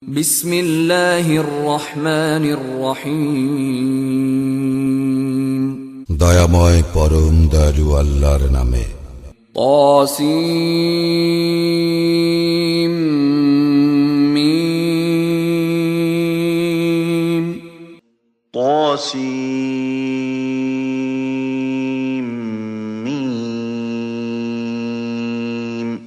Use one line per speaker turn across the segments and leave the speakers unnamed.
বিসমিল্লাহির রহমানির রহিম।
দয়াময় পরম দয়ালু আল্লাহর নামে।
তাসিম মিম।
তাসিম মিম।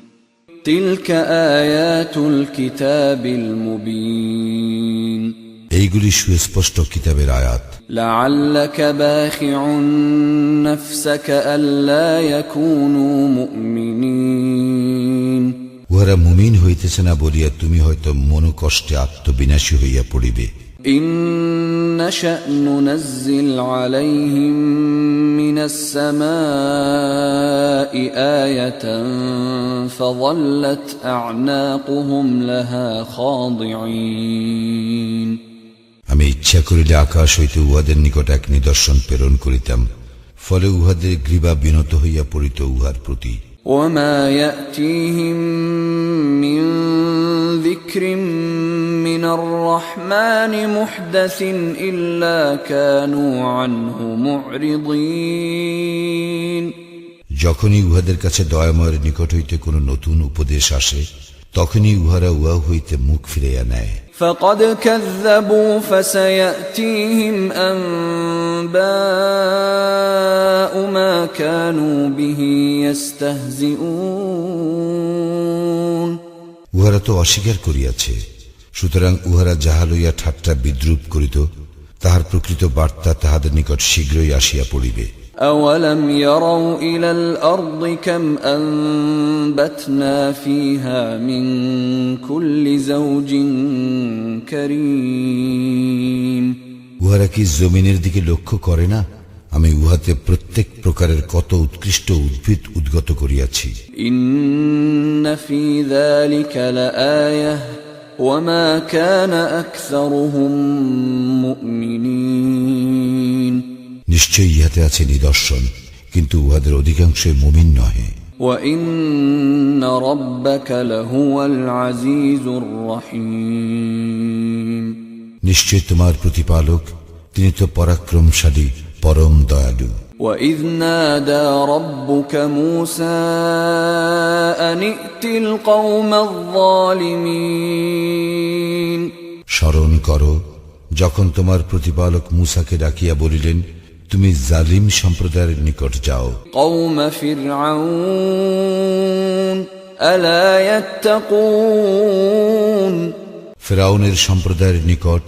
তিলকা আয়াতুল কিতাবিল মুবিন।
এইগুলি সুস্পষ্ট কিতাবের আয়াত।
লাআল্লাকা বাখিউন নাফসাকা আল্লা ইয়াকুনু মুমিনিন।
উহারা মুমিন হইতেছে না বলিয়া তুমি হয়তো মনোকষ্টে আত্মবিনাশী হইয়া পড়িবে।
ইন নাশা নুনাজ্জিল আলাইহিম মিনাস সামাই আয়াতান ফাযাল্লাত আ'নাকুহুম লাহা খাদিঈন।
আমি ইচ্ছা করিলে আকাশ হইতে উহাদের নিকট এক নিদর্শন প্রেরণ করিতাম, ফলে উহাদের গ্রীবা বিনত হইয়া পড়িত উহার প্রতি।
ওয়ামা ইয়াতিহিম মিন যিকরিম মিনার রাহমানি মুহদাসিন ইল্লা কানু আনহু মু'রিদিন।
যখনই উহাদের কাছে দয়াময়ের নিকট হইতে কোনো নতুন উপদেশ আসে, তখনই উহারা উহা হইতে মুখ ফিরাইয়া নেয়।
فقد كذبوا فسيأتيهم أنباء ما كانوا به يستهزئون।
উহারা তো অস্বীকার করিয়াছে, সুতরাং উহারা যাহা লইয়া ঠাট্টা বিদ্রুপ করিত, তাহার প্রকৃত বার্তা তাহাদের নিকট শীঘ্রই আসিয়া পড়িবে।
أولم يروا إلى الأرض كم أنبتنا فيها من كل زوج كريم।
উহারা কি জমিনের দিকে লক্ষ্য করে না, আমি উহাতে প্রত্যেক প্রকারের কত উৎকৃষ্ট উদ্ভিদ উদ্গত করিয়াছি।
إن في ذلك لآية وما كان أكثرهم مؤمنين।
নিশ্চয়ই ইহাতে আছে নিদর্শন, কিন্তু উহাদের অধিকাংশই মুমিন নহে।
وَإِنَّ رَبَّكَ لَهُوَ الْعَزِيزُ الرَّحِيمُ।
নিশ্চয় তোমার প্রতিপালক, তিনি তো পরাক্রমশালী, পরম দয়ালু।
وَإِذْ نَادَى رَبُّكَ مُوسَىٰ أَنِ ائْتِ الْقَوْمَ الظَّالِمِينَ।
স্মরণ করো, যখন তোমার প্রতিপালক মূসাকে ডাকিয়া বলিলেন, তুমি জালিম সম্প্রদায়ের নিকট যাও।
قَوْمَ فِرْعَوْنَ أَلَا يَتَّقُونَ।
ফিরআউনের সম্প্রদায়ের নিকট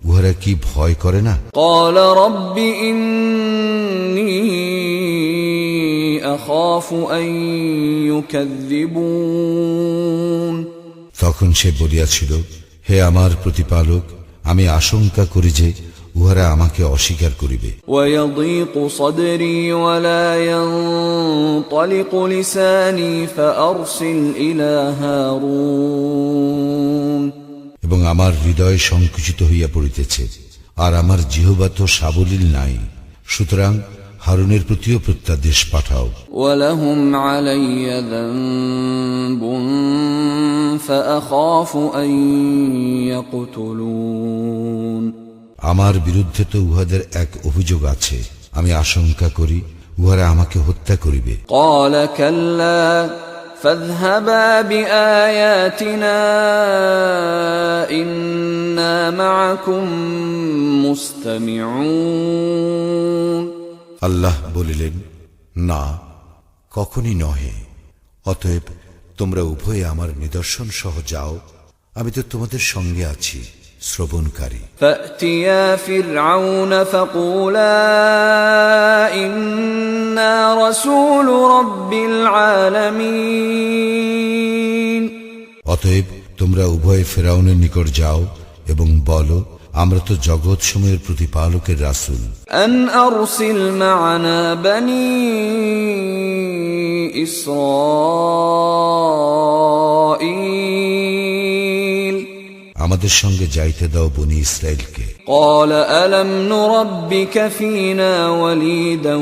উহারা কি ভয় করে না?
قَالَ رَبِّ إِنِّي أَخَافُ أَن يُكَذِّبُونِ।
তখন সে বলিয়াছিল, হে আমার প্রতিপালক, আমি আশঙ্কা করি যে উহারা আমাকে অস্বীকার করিবে।
وَيَضِيقُ صَدْرِي وَلَا يَنطَلِقُ لِسَانِي فَأَرْسِلْ إِلَى هَارُونَ।
এবং আমার হৃদয় সংকুচিত হইয়া পড়িতেছে, আর আমার জিহ্বা তো সাবলীল নাই, সুতরাং হারুনের প্রতিও প্রত্যাদেশ পাঠাও।
وَلَهُمْ عَلَيَّ ذَنبٌ فَأَخَافُ أَن يَقْتُلُونِ।
আমার বিরুদ্ধে তো উহাদের এক অভিযোগ আছে, আমি আশঙ্কা করি উহারা আমাকে হত্যা করিবে।
قَالَ كَلَّا فَاذْهَبَا بِآيَاتِنَا إِنَّا مَعَكُمْ مُسْتَمِعُونَ।
আল্লাহ বলিলেন, না, কখনই নহে। অতএব তোমরা উভয়ে আমার নিদর্শন সহ যাও, আমি তো তোমাদের সঙ্গে আছি, শ্রবণকারী।
فَأْتِيَا فِرْعَوْنَ فَقُولَا إِنَّا رَسُولُ رَبِّ الْعَالَمِينَ।
অতএব তোমরা উভয়ে ফিরআউনের নিকট যাও এবং বলো, আমরা তো জগৎ সমূহের প্রতিপালকের রাসূল।
أَنْ أَرْسِلْ مَعَنَا بَنِي إِسْرَائِيلَ।
আমাদের সঙ্গে যাইতে দাও বনি ইসরাইলকে।
قَالَ أَلَمْ نُرَبِّكَ فِينَا وَلِيدًا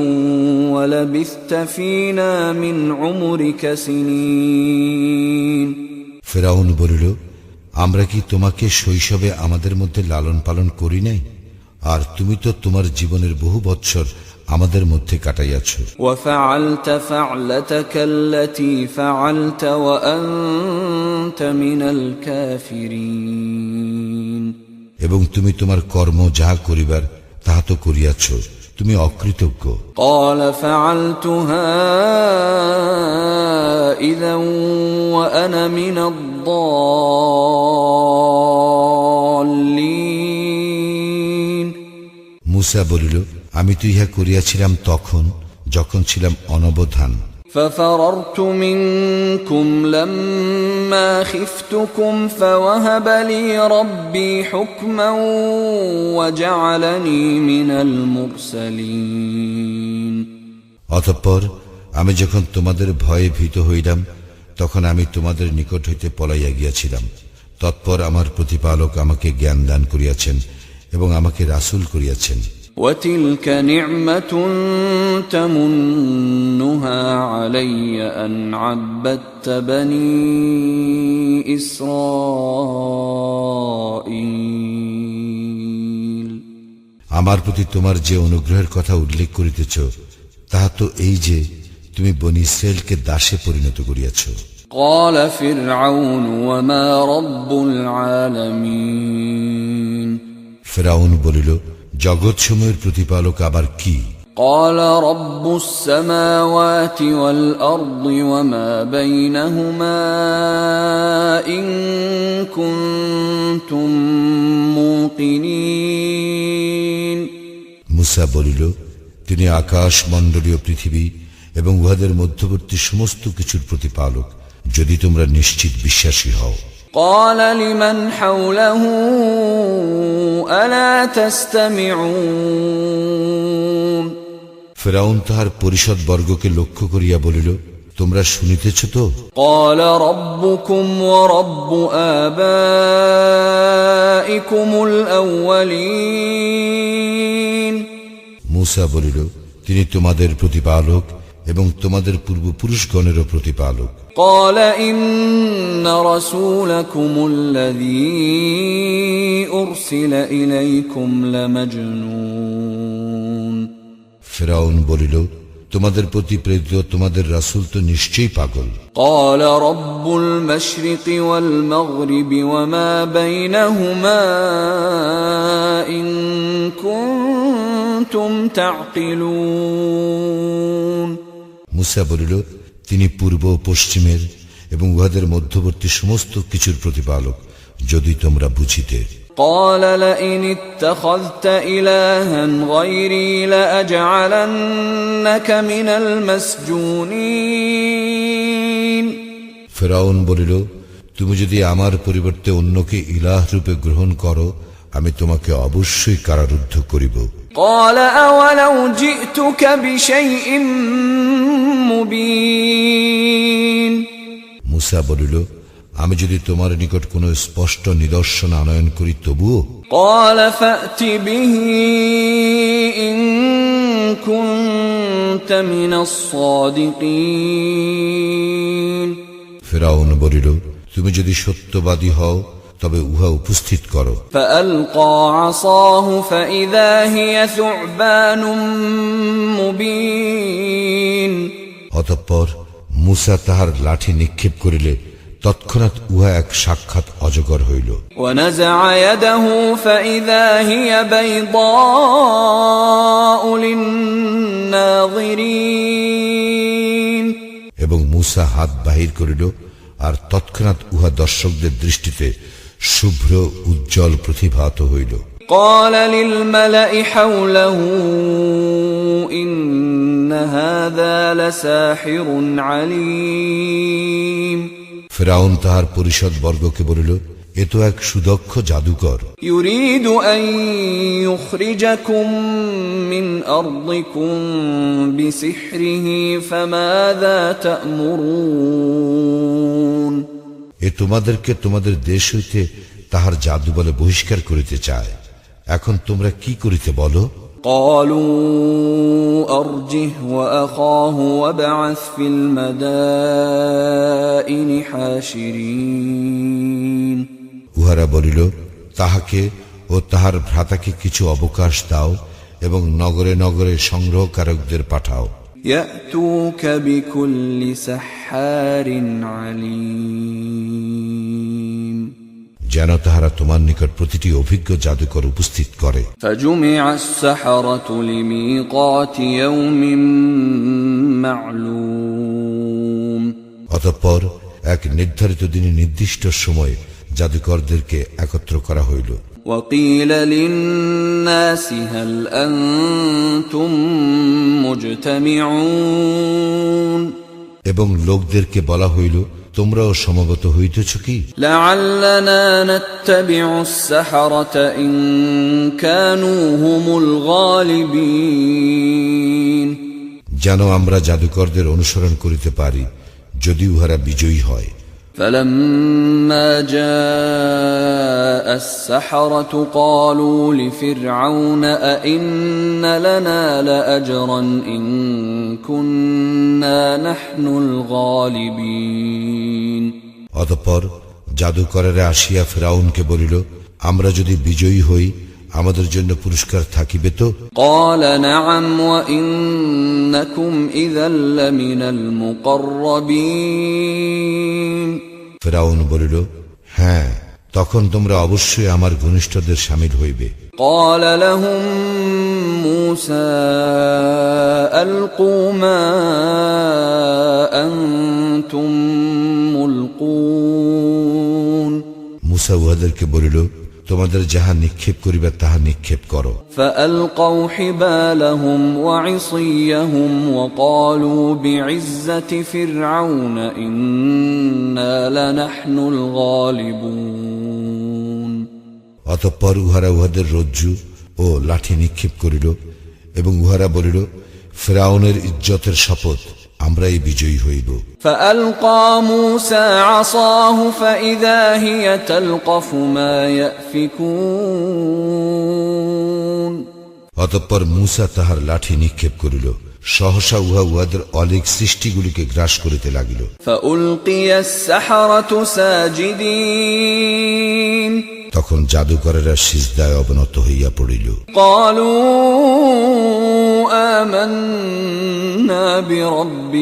وَلَبِثْتَ فِينَا مِنْ عُمُرِكَ سِنِينَ।
ফিরআউন বলিল, আমরা কি তোমাকে শৈশবে আমাদের মধ্যে লালন পালন করি নাই? আর তুমি তো তোমার জীবনের বহু বৎসর আমাদের মধ্যে কাটাইয়াছ।
وفعلت فعلتك التي فعلت وأنت من الكافرين
এবং তুমি তোমার কর্ম যাহা করিবার তাহা তো করিয়াছ, তুমি অকৃতজ্ঞ।
قال فعلتها إذا وأنا من الضالين
মুসা বলিল, আমি তো ইহা করিয়াছিলাম তখন যখন ছিলাম অনবধান।
ففررت منكم لما خفتكم فوهب لي ربي حكما وجعلني من المرسلين
অতঃপর আমি যখন তোমাদের ভয়ে ভীত হইলাম তখন আমি তোমাদের নিকট হইতে পলাইয়া গিয়াছিলাম। তৎপর আমার প্রতিপালক আমাকে জ্ঞান দান করিয়াছেন এবং আমাকে রাসূল করিয়াছেন।
وتلك نعمة تمنها علي أن عبدت بني إسرائيل
আমার প্রতি তোমার যে অনুগ্রহের কথা উল্লেখ করিতেছ তাহা তো এই যে তুমি বনী ইসরায়েলকে দাসে পরিণত করিয়াছ।
قال فرعون وما رب العالمين
ফিরআউন বলিল, জগৎসমূহের প্রতিপালক আবার কি?
قال رب السماوات والأرض وما بينهما إن كنتم موقنين
মুসা বলিল, তিনি আকাশ মণ্ডলীয় পৃথিবী এবং উহাদের মধ্যবর্তী সমস্ত কিছুর প্রতিপালক, যদি তোমরা নিশ্চিত বিশ্বাসী হও।
قال لمن حوله ألا تستمعون
ফিরআউন তাহার পরিষদ বর্গকে লক্ষ্য করিয়া বলিল, তোমরা শুনিতেছ তো?
قال ربكم ورب آبائكم الأولين
মুসা বলিল, তিনি তোমাদের প্রতিপালক এবং তোমাদের পূর্বপুরুষগণেরও প্রতিপালক।
قال إن رسولكم الذي أرسل إليكم لمجنون
ফিরআউন বলিল, তোমাদের প্রতি প্রেরিত তোমাদের রাসূল তো নিশ্চয়ই পাগল।
قال رب المشرق والمغرب وما بينهما إن كنتم تعقلون
মুসা বলিল, তিনি পূর্ব ও পশ্চিমের এবং উহাদের মধ্যবর্তী সমস্ত কিছুর প্রতিপালক, যদি তোমরা বুঝিতে।
قال لئن اتخذت إلها غيري لأجعلنك من المسجونين
ফিরআউন বলিল, তুমি যদি আমার পরিবর্তে অন্যকে ইলাহ রূপে গ্রহণ করো, আমি তোমাকে অবশ্যই কারারুদ্ধ করিব।
قال أولو جئتك بشيء مبين
মুসা বলিল, আমি যদি তোমার নিকট কোনো স্পষ্ট নিদর্শন আনয়ন করি তবুও?
قال فأت به إن كنت من الصادقين
ফিরআউন বলিল, তুমি যদি সত্যবাদী হও তবে উহা উপস্থিত করো।
فألقى عصاه فإذا هي ثعبان مبين
অতঃপর মুসা তাহার লাঠি নিক্ষেপ করিলে তৎক্ষণাৎ উহা এক সাক্ষাৎ অজগর হইল।
ونزع يده فإذا هي بيضاء للناظرين
এবং মুসা হাত বাহির করিল, আর তৎক্ষণাৎ উহা দর্শকদের দৃষ্টিতে শুভ্র উজ্জ্বল প্রতিভাত হইল।
قال للملأ حوله إن هذا لساحر عليم
ফিরআউন তাহার পরিষদ বর্গকে বলিল, এ তো এক সুদক্ষ জাদুকর।
يريد أن يخرجكم من أرضكم بسحره فماذا تأمرون
এ তোমাদেরকে তোমাদের দেশ হইতে তাহার জাদু বলে বহিষ্কার করিতে চায়, এখন তোমরা কি করিতে বলো?
قالوا أرجه وأخاه وابعث في المدائن حاشرين
উহারা বলিল, তাহাকে ও তাহার ভ্রাতাকে কিছু অবকাশ দাও এবং নগরে নগরে সংগ্রহকারকদের পাঠাও,
يأتوك بكل سحار عليم
যেন তাহারা তোমার নিকট প্রতিটি অভিজ্ঞ জাদুকর উপস্থিত করে।
فجمع السحرة لميقات يوم معلوم
অতঃপর এক নির্ধারিত দিনে নির্দিষ্ট সময়ে জাদুকরদেরকে একত্র করা হইল।
وقيل للناس هل أنتم مجتمعون
এবং লোকদেরকে বলা হইল, তোমরাও সমবেত হইতেছ কি?
لعلنا نتبع السحرة إن كانوا هم الغالبين
যেন আমরা জাদুকরদের অনুসরণ করিতে পারি যদি উহারা বিজয়ী হয়।
فلما جاء السحرة قالوا لفرعون أئن لنا لأجرا إن كنا نحن الغالبين
অতঃপর জাদুকরেরা আসিয়া ফিরআউনকে বলিল, আমরা যদি বিজয়ী হই আমাদের জন্য পুরস্কার থাকিবে তো?
قال نعم وإنكم إذا لمن المقربين
ফিরআউন বলিল, হ্যাঁ, তখন তোমরা অবশ্যই আমার ঘনিষ্ঠদের শামিল হইবে।
قال لهم موسى ألقوا ما أنتم ملقون
মুসা উহাদেরকে বলিল, তোমাদের যাহা নিক্ষেপ করিবে তাহা নিক্ষেপ করো।
فألقوا حبالهم وعصيهم وقالوا بعزة فرعون إنا لنحن الغالبون
অতঃপর উহারা উহাদের রজ্জু ও লাঠি নিক্ষেপ করিল এবং উহারা বলিল, ফিরআউনের ইজ্জতের শপথ, আমরাই বিজয়ী হইব।
فألقى موسى عصاه فإذا هي تلقف ما يأفكون
অতঃপর মুসা তাহার লাঠি নিক্ষেপ করিল, সহসা উহা উহাদের অলীক সৃষ্টিগুলিকে গ্রাস করিতে লাগিল।
فألقي السحرة ساجدين
তখন জাদুকরেরা সিজদায় অবনত হইয়া পড়িল।
قالوا آمنا برب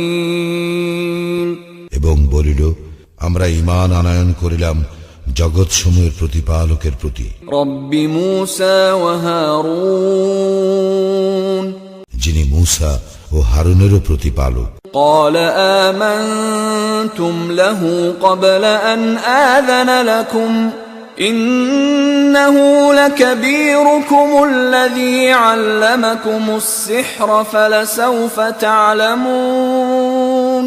العالمين
এবং বলিল, আমরা ঈমান আনয়ন করিলাম জগৎ সমূহের প্রতিপালকের প্রতি,
رب موسى وهارون
যিনি মুসা ও হারুনেরও প্রতিপালক।
قال آمنتم له قبل أن آذن لكم إنه لكبيركم الذي علمكم السحر فلسوف تعلمون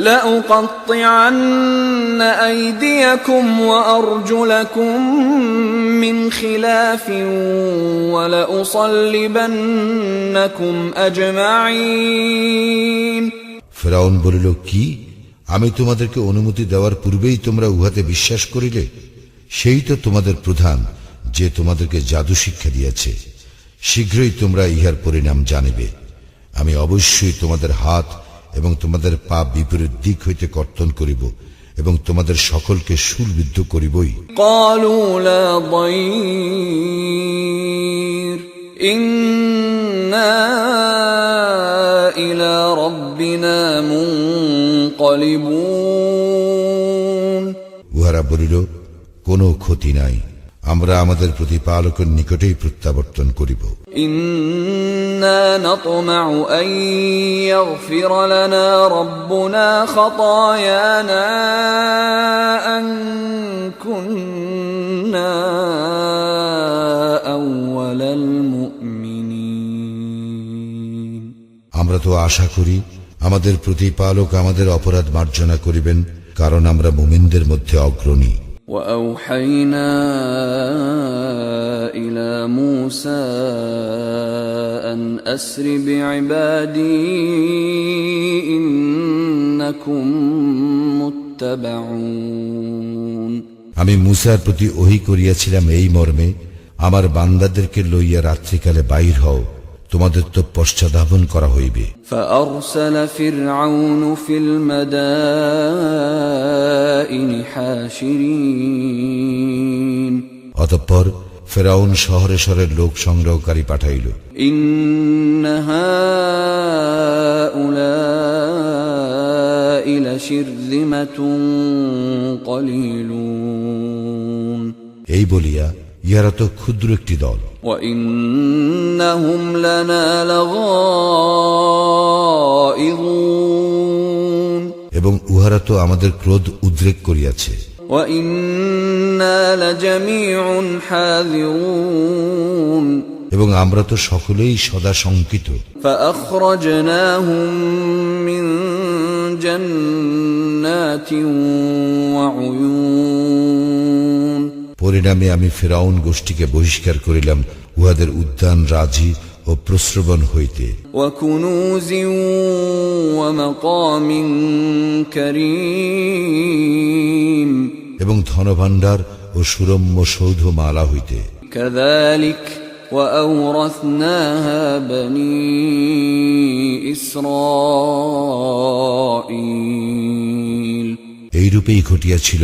لأقطعن أيديكم وأرجلكم من خلاف ولأصلبنكم أجمعين
ফিরআউন বলিল, কি, আমি তোমাদেরকে অনুমতি দেওয়ার পূর্বেই তোমরা উহাতে বিশ্বাস করিলে? সেই তো তোমাদের প্রধান, যে তোমাদেরকে জাদু শিক্ষা দিয়েছে। শীঘ্রই তোমরা ইহার পরিণাম জানিবে। আমি অবশ্যই তোমাদের হাত এবং তোমাদের পা বিপরীত দিক হইতে কর্তন করিব এবং তোমাদের সকলকে শূলবিদ্ধ করিবই।
قالوا لا ضير إنا إلى ربنا منقلبون
উহারা বলিল, কোনো ক্ষতি নাই, আমরা আমাদের প্রতিপালকের নিকটেই প্রত্যাবর্তন করিব।
إنا نطمع أن يغفر لنا ربنا خطايانا أن كنا أول المؤمنين
আমরা তো আশা করি আমাদের প্রতিপালক আমাদের অপরাধ মার্জনা করিবেন, কারণ আমরা মুমিনদের মধ্যে অগ্রণী।
وأوحينا إلى موسى أن أسر بعبادي إنكم متبعون
আমি মুসার প্রতি ওহী করিয়াছিলাম এই মর্মে, আমার বান্দাদেরকে লইয়া রাত্রিকালে বাহির হও, তোমাদের তো পশ্চাদ্ধাবন করা হইবে।
فأرسل فرعون في المدائن حاشرين
অতঃপর ফেরাউন শহরে শহরে লোক সংগ্রহকারী পাঠাইল।
إن هؤلاء لشرذمة قليلون
এই বলিয়া ইহারা তো ক্ষুদ্র একটি দল।
وإنهم لنا لغائظون
এবং উহারা তো আমাদের ক্রোধ উদ্রেক করিয়াছে।
وإنا لجميع حاذرون
এবং আমরা তো সকলেই সদা শঙ্কিত।
فأخرجناهم من جنات وعيون
পরিণামে আমি ফেরাউন গোষ্ঠীকে বহিষ্কার করিলাম উহাদের উদ্যান রাজি ও প্রস্রবণ হইতে।
وكنوز ومقام كريم
এবং ধনভাণ্ডার ও সুরম্য সৌধমালা হইতে।
كذلك وأورثناها بني إسرائيل
এইরূপেই ঘটিয়াছিল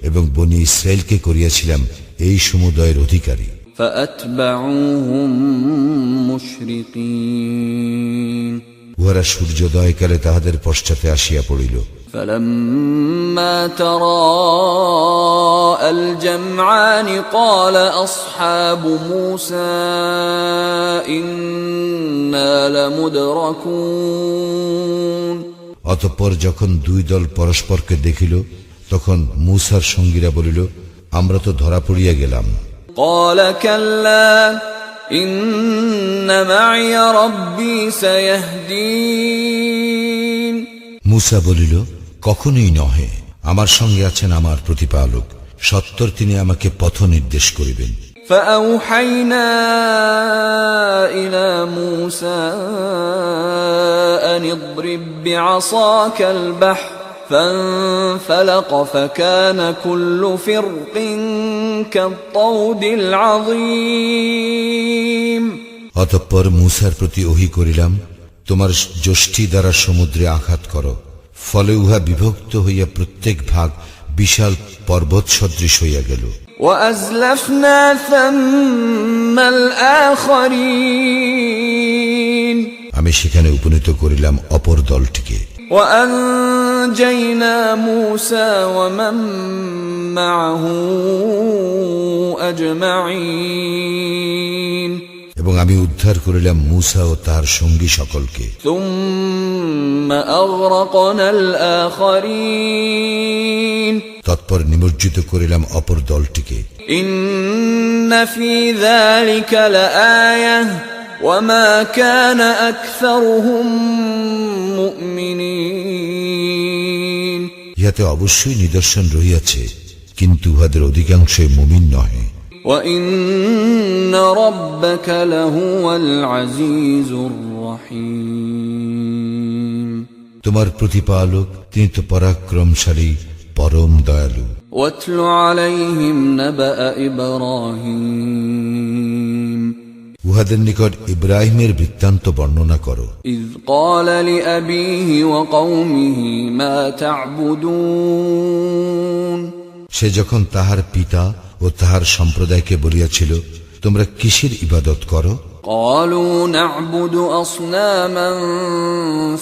এবং বনি ইসরায়েলকে করিয়াছিলাম এই সমুদয়ের অধিকারী।
فأتبعوهم مشرقين
উহারা সূর্যোদয়কালে তাহাদের পশ্চাতে আসিয়া পড়িল।
فلما تراءى الجمعان قال أصحاب موسى إنا لمدركون
অতঃপর যখন দুই দল পরস্পরকে দেখিল তখন মূসার সঙ্গীরা বলিল, আমরা তো ধরা পড়িয়া গেলাম।
قال كلا إن معي ربي سيهدين
মূসা বলিল, কখনোই নহে, আমার সঙ্গে আছেন আমার প্রতিপালক, সত্তর তিনি আমাকে পথ নির্দেশ করিবেন।
فأوحينا إلى موسى أن اضرب بعصاك البحر فانفلق فكان كل فرق كالطود العظيم
অতঃপর মূসার প্রতি ওহী করিলাম, তোমার যষ্টি দ্বারা সমুদ্রে আঘাত করো, ফলে উহা বিভক্ত হইয়া প্রত্যেক ভাগ বিশাল পর্বত সদৃশ হইয়া গেল।
وأزلفنا ثم الآخرين
আমি সেখানে উপনীত করিলাম অপর দলটিকে।
وأنجينا موسى ومن معه أجمعين
এবং আমি উদ্ধার করিলাম মূসা ও তার সঙ্গী সকলকে।
ثم أغرقنا الآخرين
তৎপর নিমজ্জিত করিলাম অপর দলটিকে।
إن في ذلك لآية وما كان أكثرهم مؤمنين
ইহাতে অবশ্যই নিদর্শন রহিয়াছে, কিন্তু উহাদের অধিকাংশই মুমিন নহে।
وإن ربك لهو العزيز الرحيم
তোমার প্রতিপালক তিনি তো পরাক্রমশালী, পরম দয়ালু।
واتل عليهم نبأ إبراهيم
উহাদের নিকট ইব্রাহিমের বৃত্তান্ত বর্ণনা করো।
إذ قال لأبيه وقومه ما تعبدون
সে যখন তাহার পিতা ও তাহার সম্প্রদায়কে বলিয়াছিল, তোমরা কিসের ইবাদত করো?
قالوا نعبد أصناما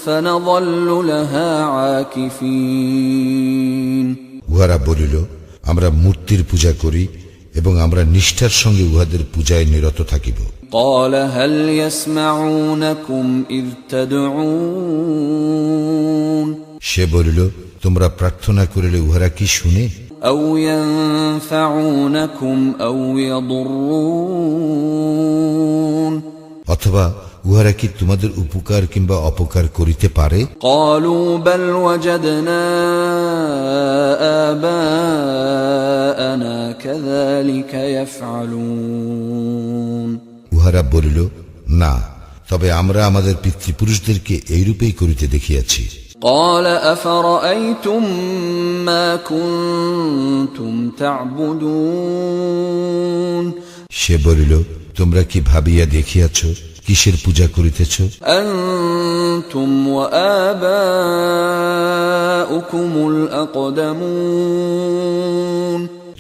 فنظل لها عاكفين
উহারা বলিল, আমরা মূর্তির পূজা করি এবং আমরা নিষ্ঠার সঙ্গে উহাদের পূজায় নিরত থাকিব।
قال هل يسمعونكم إذ تدعون
সে বলিল, তোমরা প্রার্থনা করিলে উহারা কি শুনে?
أو ينفعونكم أو يضرون
অথবা উহারা কি তোমাদের উপকার কিংবা অপকার করিতে পারে?
قالوا بل وجدنا آباءنا كذلك يفعلون
উহারা বলিল, না, তবে আমরা আমাদের পিতৃপুরুষদেরকে এইরূপেই করিতে দেখিয়াছি।
قال أفرأيتم ما كنتم تعبدون
সে বলিল, তোমরা কি ভাবিয়া দেখিয়াছ কিসের পূজা করিতেছ?
أنتم وآباؤكم الأقدمون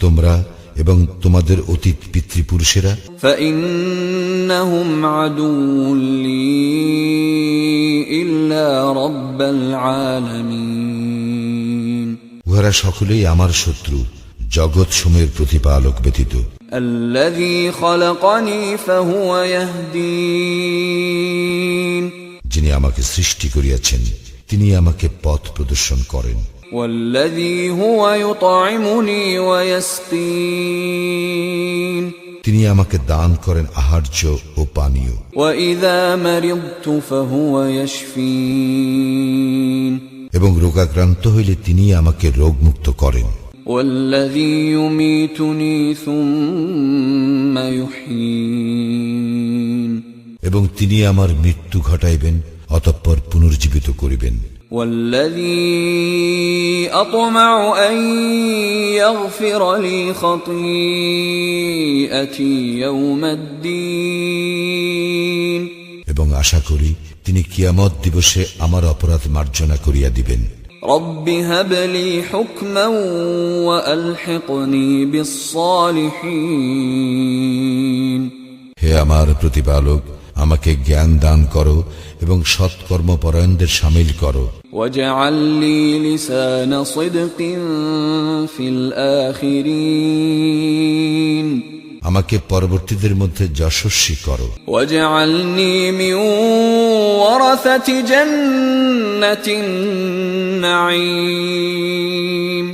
তোমরা এবং তোমাদের অতীত পিতৃপুরুষেরা।
فإنهم عدو لي إلا رب العالمين
উহারা সকলেই আমার শত্রু, জগৎ সমূহের প্রতিপালক ব্যতীত।
الذي خلقني فهو يهدين
যিনি আমাকে সৃষ্টি করিয়াছেন তিনি আমাকে পথ প্রদর্শন করেন।
والذي هو يطعمني ويسقين
তিনি আমাকে দান করেন আহার্য ও পানীয়।
وإذا مرضت فهو يشفين
এবং রোগাক্রান্ত হইলে তিনি আমাকে রোগমুক্ত করেন।
والذي يميتني ثم يحيين
এবং তিনি আমার মৃত্যু ঘটাইবেন অতঃপর পুনর্জীবিত করিবেন।
والذي أطمع أن يغفر لي خطيئتي يوم الدين
এবং আশা করি তিনি কিয়ামত দিবসে আমার অপরাধ মার্জনা করিয়া দিবেন।
رب هب لي حكما وألحقني بالصالحين
হে আমার প্রতিপালক, আমাকে জ্ঞান দান করো এবং সৎকর্মপরায়ণদের শামিল করো।
واجعل لي لسان صدق في الآخرين
আমাকে পরবর্তীদের মধ্যে যশস্বী করো।
واجعلني من ورثة جنة النعيم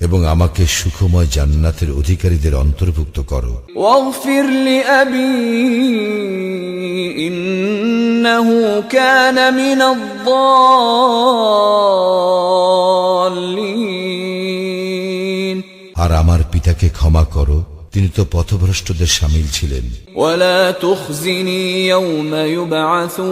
এবং আমাকে সুখময় জান্নাতের অধিকারীদের অন্তর্ভুক্ত করো।
واغفر لأبي إنه كان من الضالين
আর আমার পিতাকে ক্ষমা করো, তিনি তো পথভ্রষ্টদের শামিল ছিলেন।
ولا تخزني يوم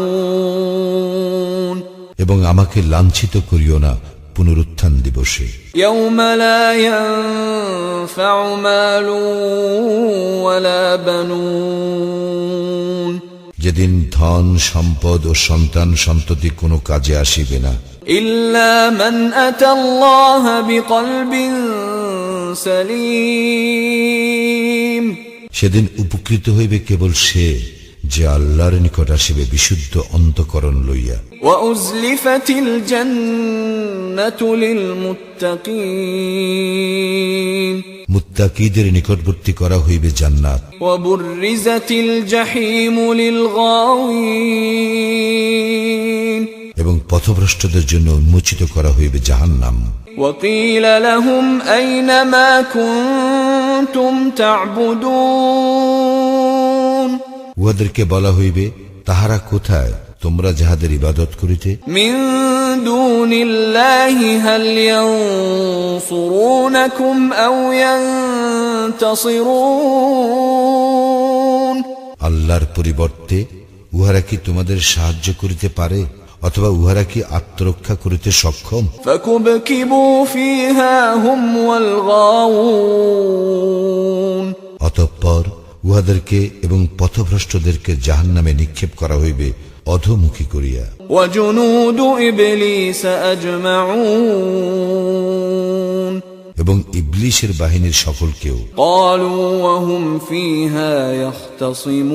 يبعثون
এবং আমাকে লাঞ্ছিত করিও না পুনরুত্থান দিবসে।
يوم لا ينفع مال ولا بنون
যেদিন ধন সম্পদ ও সন্তান সন্ততি কোনো কাজে আসিবে না,
إلا من أتى الله بقلب سليم
সেদিন উপকৃত হইবে কেবল সে যে আল্লাহর নিকট আসিবে বিশুদ্ধ অন্তঃকরণ লইয়া।
وأزلفت الجنة للمتقين
মুত্তাকীদের নিকটবর্তী করা হইবে জান্নাত।
وبرزت الجحيم للغاوين
এবং পথভ্রষ্টদের জন্য উন্মোচিত করা হইবে জাহান্নাম।
وقيل لهم أين ما كنتم تعبدون
উহাদেরকে বলা হইবে, তাহারা কোথায় তোমরা যাহাদের ইবাদত করিতে?
من دون الله هل ينصرونكم أو ينتصرون
আল্লাহর পরিবর্তে উহারা কি তোমাদের সাহায্য করিতে পারে অথবা উহারা কি আত্মরক্ষা করিতে সক্ষম?
فكبكبوا فيها هم والغاوون
অতঃপর উহাদেরকে এবং পথভ্রষ্টদেরকে জাহান্নামে নিক্ষেপ করা হইবে অধোমুখী করিয়া।
وجنود إبليس أجمعون
এবং ইবলিশের বাহিনীর সকলকেও।
قالوا وهم فيها يختصمون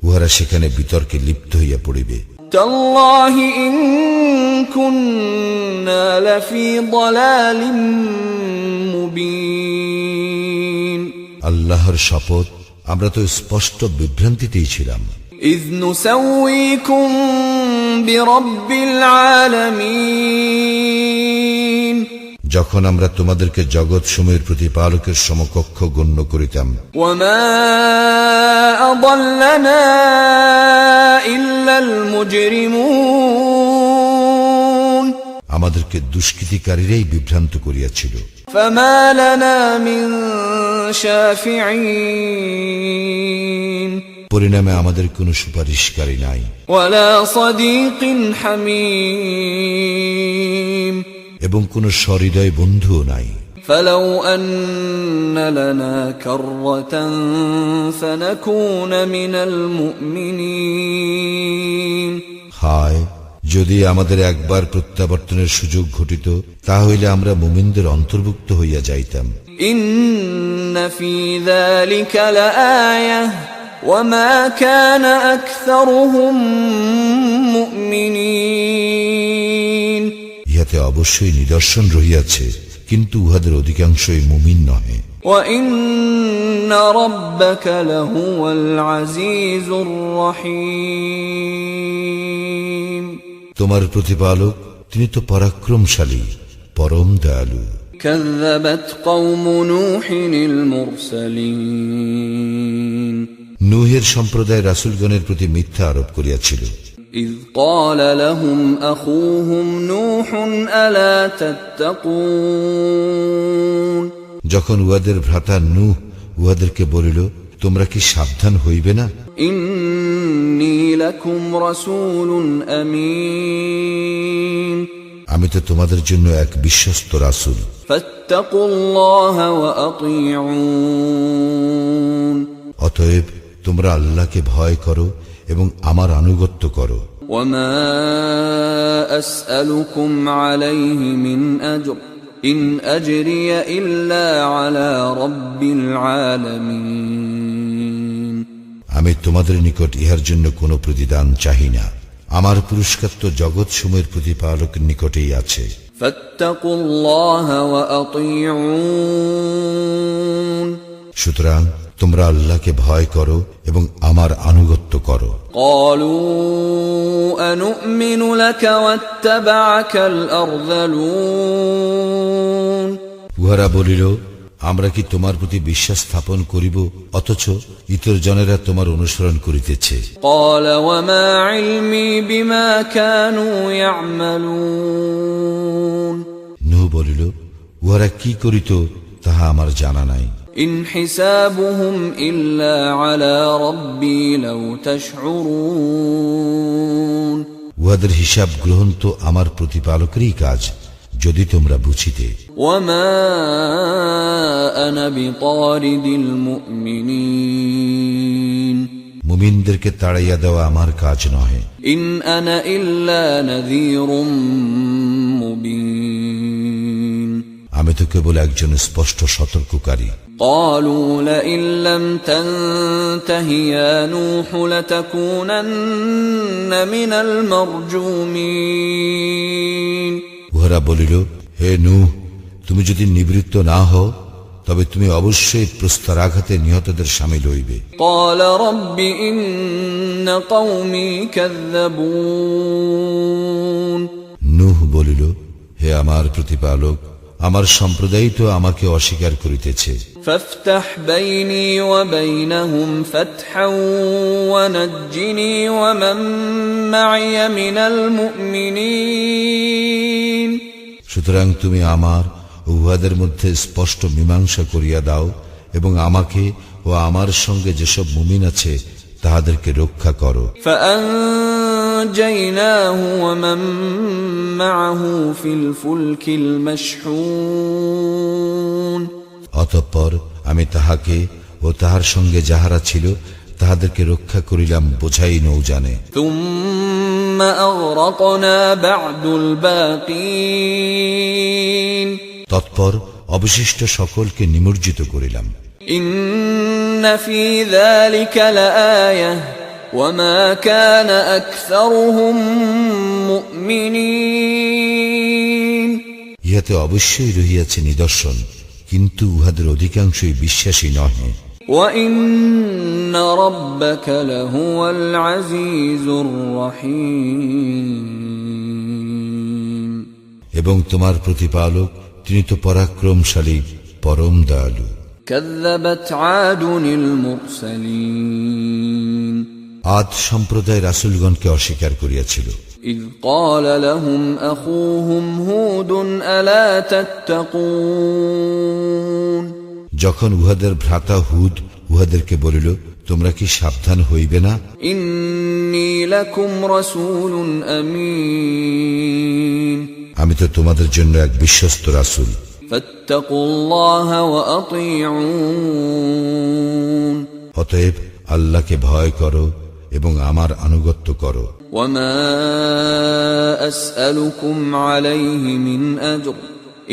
উহারা সেখানে বিতর্কে লিপ্ত হইয়া পড়িবে।
تالله إن كنا لفي ضلال مبين
আল্লাহর শপথ, আমরা তো স্পষ্ট বিভ্রান্তিতেই ছিলাম।
إذ نسويكم برب العالمين
যখন আমরা তোমাদেরকে জগৎ সমূহের প্রতিপালকের সমকক্ষ গণ্য করিতাম।
وما أضلنا إلا المجرمون
আমাদেরকে দুষ্কৃতিকারীরাই বিভ্রান্ত করিয়াছিল।
فما لنا من شافعين
পরিণামে আমাদের কোনো সুপারিশকারী নাই
ولا صديق حميم
এবং কোনো সহৃদয় বন্ধুও নাই।
فلو أن لنا كرة فنكون من المؤمنين
হায়, যদি আমাদের একবার প্রত্যাবর্তনের সুযোগ ঘটিত, তাহলে আমরা মুমিনদের অন্তর্ভুক্ত হইয়া যাইতাম।
إن في ذلك لآية وما كان أكثرهم مؤمنين
ইহাতে অবশ্যই নিদর্শন রহিয়াছে, কিন্তু উহাদের অধিকাংশই মুমিন নহে।
وإن ربك لهو العزيز الرحيم
তোমার প্রতিপালক তিনি তো পরাক্রমশালী, পরম দয়ালু।
كذبت قوم نوح المرسلين
নূহের সম্প্রদায় রাসূলগণের প্রতি মিথ্যা আরোপ করিয়াছিল।
إذ قال لهم أخوهم نوح ألا تتقون
যখন উহাদের ভ্রাতা নূহ উহাদেরকে বলিল, তোমরা কি সাবধান হইবে না?
إني لكم رسول أمين
আমি তো তোমাদের জন্য এক বিশ্বস্ত রাসূল।
فاتقوا الله وأطيعون
অতএব তোমরা আল্লাহকে ভয় করো এবং আমার আনুগত্য করো।
وما أسألكم عليه من أجر إن أجري إلا على رب العالمين
আমি তোমাদের নিকট ইহার জন্য কোনো প্রতিদান চাহি না, আমার পুরস্কার তো জগৎ সমূহের প্রতিপালকের নিকটেই আছে।
فاتقوا الله وأطيعون
সুতরাং তোমরা আল্লাহকে ভয় করো এবং আমার আনুগত্য করো।
قالوا أنؤمن لك واتبعك الأرذلون
উহারা বলিল, আমরা কি তোমার প্রতি বিশ্বাস স্থাপন করিব, অথচ ইতর জনেরা তোমার অনুসরণ করিতেছে।
قال وما علمي بما كانوا يعملون
নূহ বলিল, উহারা কি করিত তাহা আমার জানা নাই।
إن حسابهم إلا على ربي لو تشعرون
উহাদের হিসাব গ্রহণ তো আমার প্রতিপালকেরই কাজ, যদি তোমরা বুঝিতে।
وما أنا بطارد المؤمنين
মুমিনদেরকে তাড়াইয়া দেওয়া আমার কাজ নহে।
إن أنا إلا نذير مبين
আমি তো কেবল একজন স্পষ্ট সতর্ককারী।
قالوا لئن لم تنته يا نوح لتكونن من المرجومين
উহারা বলিল, হে নূহ, তুমি যদি নিবৃত্ত না হও, তবে তুমি অবশ্যই প্রস্তরাঘাতে নিহতদের শামিল হইবে।
قال رب إن قومي كذبون
নূহ বলিল, হে আমার প্রতিপালক, আমার সম্প্রদায় তো আমাকে অস্বীকার করিতেছে।
فافتح بيني وبينهم فتحا ونجني ومن معي من المؤمنين
সুতরাং তুমি আমার ও উহাদের মধ্যে স্পষ্ট মীমাংসা করিয়া দাও এবং আমাকে ও আমার সঙ্গে যেসব মুমিন আছে তাহাদেরকে রক্ষা করো।
فأنجيناه ومن معه في الفلك المشحون
অতঃপর আমি তাহাকে ও তাহার সঙ্গে যাহারা ছিল তাহাদেরকে রক্ষা করিলাম বোঝাই নৌজানে।
ثم أغرقنا بعد الباقين
তৎপর অবশিষ্ট সকলকে নিমজ্জিত করিলাম।
إن في ذلك لآية وما كان أكثرهم مؤمنين
ইহাতে অবশ্যই রহিয়াছে নিদর্শন, কিন্তু উহাদের অধিকাংশই বিশ্বাসী নহে।
وإن ربك لهو العزيز الرحيم
এবং তোমার প্রতিপালক তিনি তো পরাক্রমশালী, পরম দয়ালু।
كذبت عاد المرسلين
আদ সম্প্রদায় রাসূলগণকে অস্বীকার করিয়াছিল।
إذ قال لهم أخوهم هود ألا تتقون
যখন উহাদের ভ্রাতা হুদ উহাদেরকে বলিল, তোমরা কি সাবধান হইবে না?
إني لكم رسول أمين
আমি তো তোমাদের জন্য এক বিশ্বস্ত রাসূল।
فاتقوا الله وأطيعون
অতএব আল্লাহকে ভয় করো এবং আমার আনুগত্য করো।
وما أسألكم عليه من أجر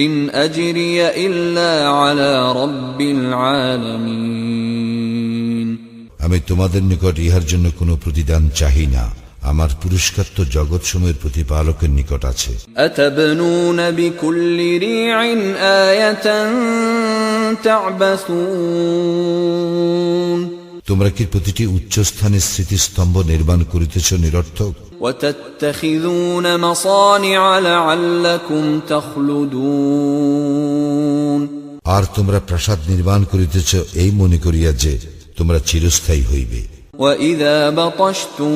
إن أجري إلا على رب العالمين
আমি তোমাদের নিকট ইহার জন্য কোনো প্রতিদান চাহি না, আমার পুরস্কার তো জগৎসমূহের প্রতিপালকের নিকট আছে।
أتبنون بكل ريع آية تعبثون
তোমরা কি প্রতিটি উচ্চস্থানে স্মৃতিস্তম্ভ নির্মাণ করিতেছ নিরর্থক?
وتتخذون مصانع لعلكم تخلدون
আর তোমরা প্রাসাদ নির্মাণ করিতেছ এই মনে করিয়া যে তোমরা চিরস্থায়ী হইবে।
وإذا بطشتم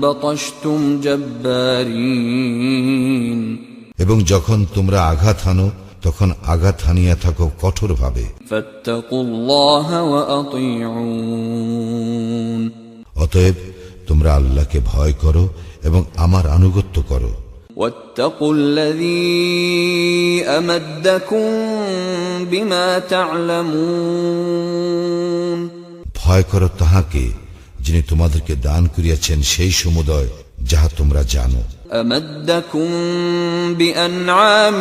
بطشتم جبارين
এবং যখন তোমরা আঘাত হানো তখন আঘাত হানিয়া থাকো কঠোরভাবে।
فاتقوا الله وأطيعون
অতএব তোমরা আল্লাহকে ভয় করো এবং আমার আনুগত্য করো।
واتقوا الذي أمدكم بما تعلمون
ভয় করো তাহাকে যিনি তোমাদেরকে দান করিয়াছেন সেই সমুদয় যাহা তোমরা জানো।
أمدكم بأنعام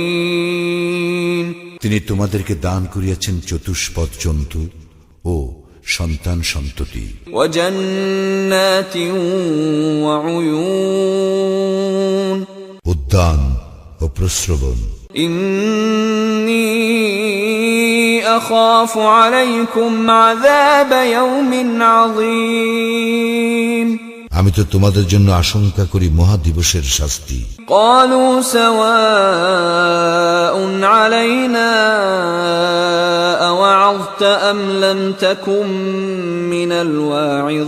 وبنين
তিনি তোমাদেরকে দান করিয়াছেন চতুষ্পদ জন্তু ও সন্তান সন্ততি,
وجنات وعيون
উদ্যান ও প্রস্রবণ।
إني أخاف عليكم عذاب يوم عظيم
আমি তো তোমাদের জন্য আশঙ্কা করি মহাদিবসের শাস্তি।
قالوا سواء علينا أوعظت أم لم تكن من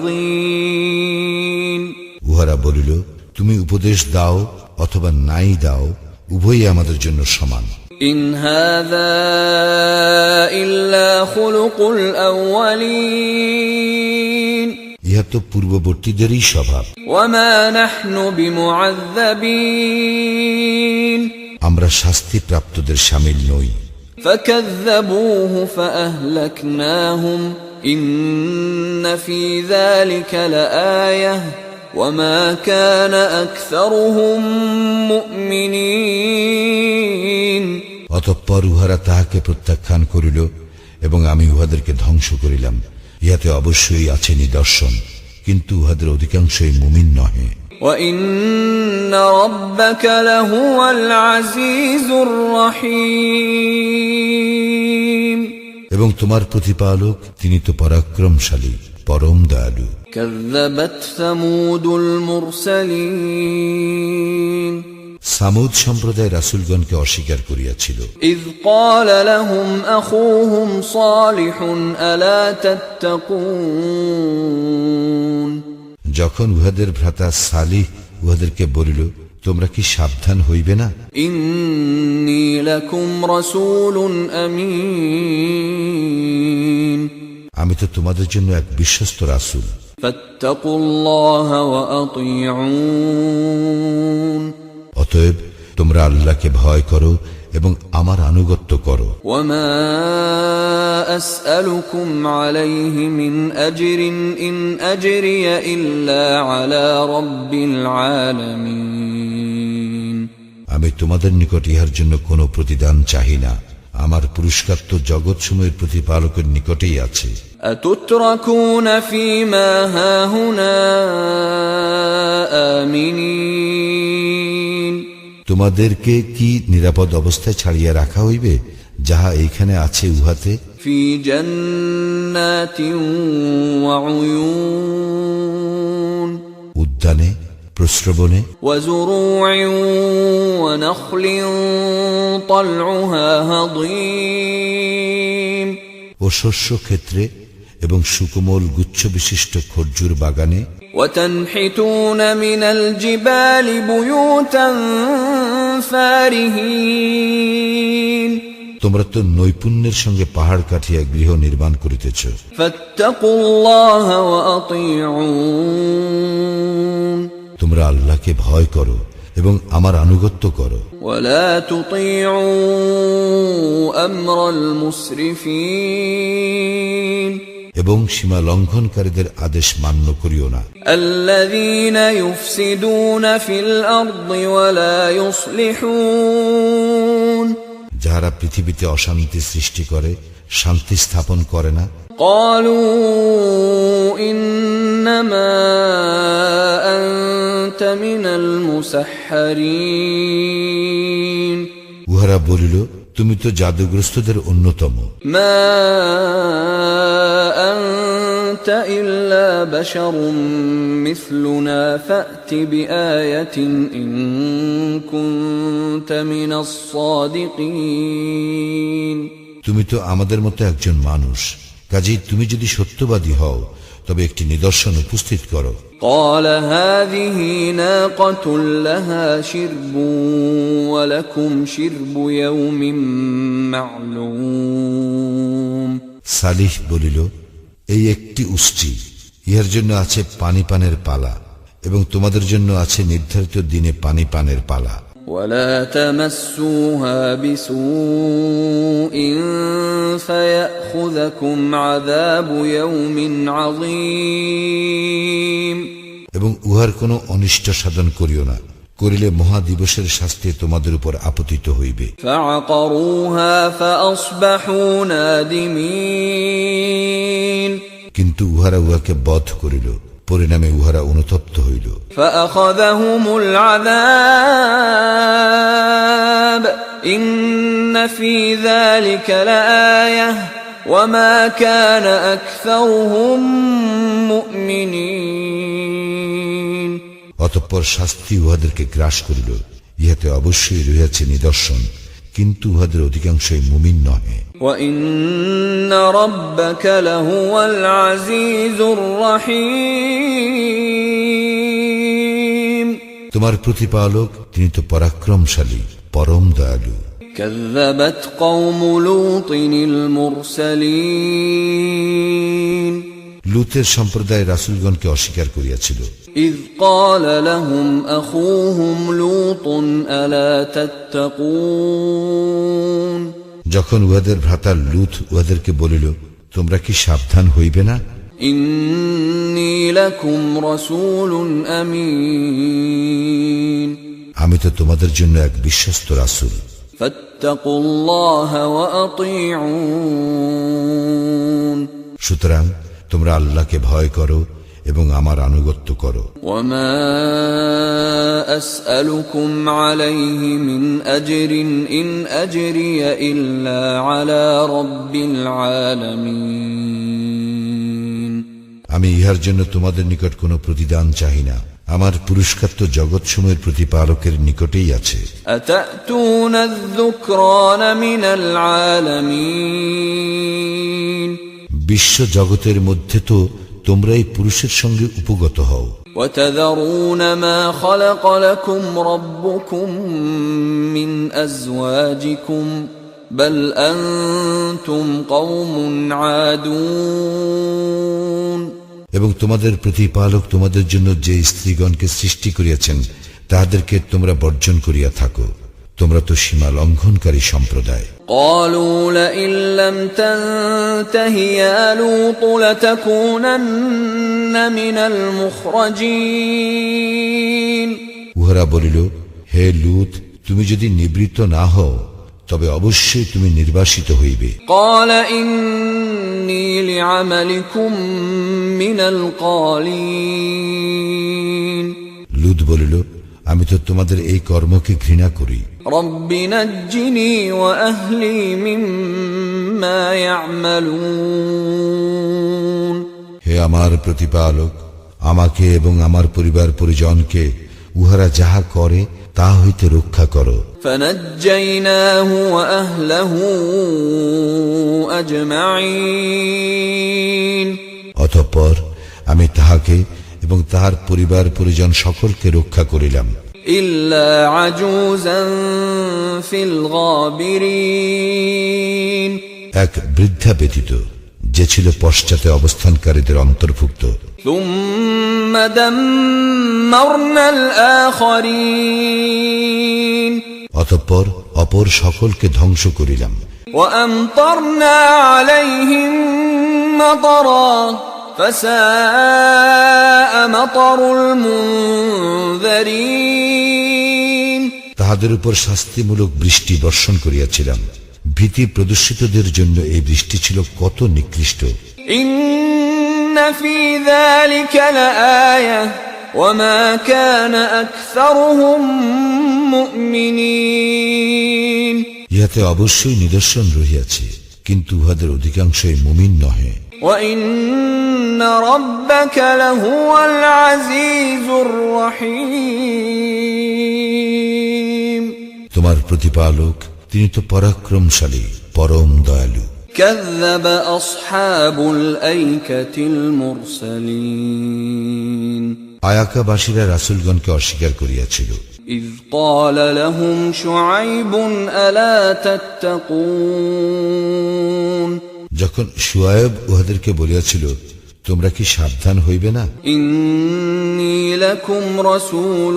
الواعظين
উহারা বলিল, তুমি উপদেশ দাও অথবা নাই দাও, উভয়ই আমাদের জন্য সমান।
إن هذا إلا خلق الأولين
ইহা তো পূর্ববর্তীদেরই স্বভাব।
وما نحن بمعذبين
আমরা শাস্তি প্রাপ্তদের শামিল নই।
فكذبوه فأهلكناهم إن في ذلك لآية وما كان أكثرهم مؤمنين
অতঃপর উহারা তাহাকে প্রত্যাখ্যান করিল এবং আমি উহাদেরকে ধ্বংস করিলাম। ইহাতে অবশ্যই আছে নিদর্শন, কিন্তু উহাদের অধিকাংশই মুমিন নহে।
وإن ربك لهو العزيز الرحيم
এবং তোমার প্রতিপালক তিনি তো পরাক্রমশালী, পরম দয়ালু।
كذبت ثمود المرسلين
সামুদ সম্প্রদায় রাসূলগণকে অস্বীকার করিয়াছিল।
إذ قال لهم أخوهم صالح ألا تتقون
যখন উহাদের ভ্রাতা সালিহ উহাদেরকে বলিল, তোমরা কি সাবধান হইবে না?
إني لكم رسول أمين
আমি তো তোমাদের জন্য এক বিশ্বস্ত রাসূল।
فاتقوا الله وأطيعون
অতএব তোমরা আল্লাহকে ভয় করো এবং আমার আনুগত্য করো।
وما أسألكم عليه من أجر إن أجري إلا على رب العالمين
আমি তোমাদের নিকট ইহার জন্য কোনো প্রতিদান চাহি না, আমার পুরস্কার তো জগৎসমূহের প্রতিপালকের নিকটেই আছে।
أتتركون فيما هاهنا آمنين
তোমাদেরকে কি নিরাপদ অবস্থায় ছাড়িয়া রাখা হইবে যাহা এইখানে আছে উহাতে?
في جنات وعيون
উদ্যানে, প্রস্রবণে,
وزروع ونخل طلعها هضيم
ও শস্য ক্ষেত্রে এবং সুকোমল গুচ্ছ বিশিষ্ট খরজুর বাগানে।
وتنحتون من الجبال بيوتا فارهين
তোমরা তো নৈপুণ্যের সঙ্গে পাহাড় কাটিয়া গৃহ নির্মাণ করিতেছ।
فاتقوا الله وأطيعون
তোমরা আল্লাহকে ভয় করো এবং আমার আনুগত্য করো।
ولا تطيعوا أمر المسرفين
এবং সীমা লঙ্ঘনকারীদের আদেশ মান্য করিও না,
الذين يفسدون في الأرض ولا يصلحون
যাহারা পৃথিবীতে অশান্তি সৃষ্টি করে, শান্তি স্থাপন করে না।
قالوا إنما أنت من المسحرين
উহারা বলিল, তুমি তো জাদুগ্রস্তদের অন্যতম।
ما أنت إلا بشر مثلنا فأت بآية إن كنت من الصادقين
তুমি তো আমাদের মতো একজন মানুষ, কাজেই তুমি যদি সত্যবাদী হও তবে একটি নিদর্শন উপস্থিত করো।
قال هذه ناقة لها شرب ولكم شرب يوم معلوم
সালিহ বলিল, এই একটি উষ্ট্রী, ইহার জন্য আছে পানি পানের পালা, এবং তোমাদের জন্য আছে নির্ধারিত দিনে পানি পানের পালা।
ولا تمسوها بسوء فيأخذكم عذاب يوم عظيم
এবং উহার কোনো অনিষ্ট সাধন করিও না, করিলে মহাদিবসের শাস্তি তোমাদের উপর আপতিত হইবে।
فعقروها فأصبحوا نادمين
কিন্তু উহারা উহাকে বধ করিল, পরিণামে উহারা অনুতপ্ত হইল।
فأخذهم العذاب إن في ذلك لآية وما كان أكثرهم مؤمنين
অতঃপর শাস্তি উহাদেরকে গ্রাস করিল, ইহাতে অবশ্যই রহিয়াছে নিদর্শন, কিন্তু উহাদের অধিকাংশই মুমিন নহে।
وإن ربك لهو العزيز الرحيم
তোমার প্রতিপালক তিনি তো পরাক্রমশালী, পরম দয়ালু।
كذبت قوم لوط المرسلين
লূতের সম্প্রদায় রাসূলগণকে অস্বীকার করিয়াছিল।
إذ قال لهم أخوهم لوط ألا تتقون
যখন উহাদের ভ্রাতা লূত উহাদেরকে বলিল, তোমরা কি সাবধান হইবে না?
إني لكم رسول أمين
আমি তো তোমাদের জন্য এক বিশ্বস্ত রাসূল।
فاتقوا الله وأطيعون
সুতরাং তোমরা আল্লাহকে ভয় করো এবং আমার আনুগত্য করো।
وما أسألكم عليه من أجر إن أجري إلا على رب العالمين
আমি ইহার জন্য তোমাদের নিকট কোনো প্রতিদান চাহি না, আমার পুরস্কার তো জগৎসমূহের প্রতিপালকের নিকটেই আছে।
أتأتون الذكران من العالمين
বিশ্ব জগতের মধ্যে তো তোমরাই পুরুষের সঙ্গে উপগত হও,
وتذرون ما خلق لكم ربكم من أزواجكم بل أنتم قوم عادون
এবং তোমাদের প্রতিপালক তোমাদের জন্য যে স্ত্রীগণকে সৃষ্টি করিয়াছেন তাহাদেরকে তোমরা বর্জন করিয়া থাকো, তোমরা তো সীমা লঙ্ঘনকারী সম্প্রদায়।
قالوا لئن لم تنته يا لوط لتكونن من المخرجين
উহারা বলিল, হে লূত, তুমি যদি নিবৃত্ত না হও তবে অবশ্যই তুমি নির্বাসিত হইবে।
قال إني لعملكم من القالين
লূত বলিল, আমি তো তোমাদের এই কর্মকে ঘৃণা করি।
رب نجني وأهلي مما يعملون
হে আমার প্রতিপালক, আমাকে এবং আমার পরিবার পরিজনকে উহারা যাহা করে তা হইতে রক্ষা করো।
فنجيناه وأهله أجمعين
অতঃপর আমি তাহাকে এবং তাহার পরিবার পরিজন সকলকে রক্ষা করিলাম,
إلا عجوزا في الغابرين
এক বৃদ্ধা ব্যতীত, যে ছিল পশ্চাতে অবস্থানকারীদের অন্তর্ভুক্ত।
ثم دمرنا الآخرين
অতঃপর অপর সকলকে ধ্বংস করিলাম।
وأمطرنا عليهم مطرا فساء مطر المنذرين
তাহাদের উপর শাস্তিমূলক বৃষ্টি বর্ষণ করিয়াছিলাম। ভীতি প্রদর্শিতদের জন্য এই বৃষ্টি ছিল কত নিকৃষ্ট।
إن في ذلك لآية وما كان أكثرهم مؤمنين
ইহাতে অবশ্যই নিদর্শন রহিয়াছে, কিন্তু উহাদের অধিকাংশই মুমিন নহে।
وإن ربك لهو العزيز الرحيم
তোমার প্রতিপালক তিনি তো পরাক্রমশালী, পরম দয়ালু।
كذب أصحاب الأيكة المرسلين
আয়াকাবাসীরা রাসূলগণকে অস্বীকার করিয়াছিল।
إذ قال لهم شعيب ألا تتقون
যখন শুআয়ব উহাদেরকে বলিয়াছিল, তোমরা কি সাবধান হইবে না?
إني لكم رسول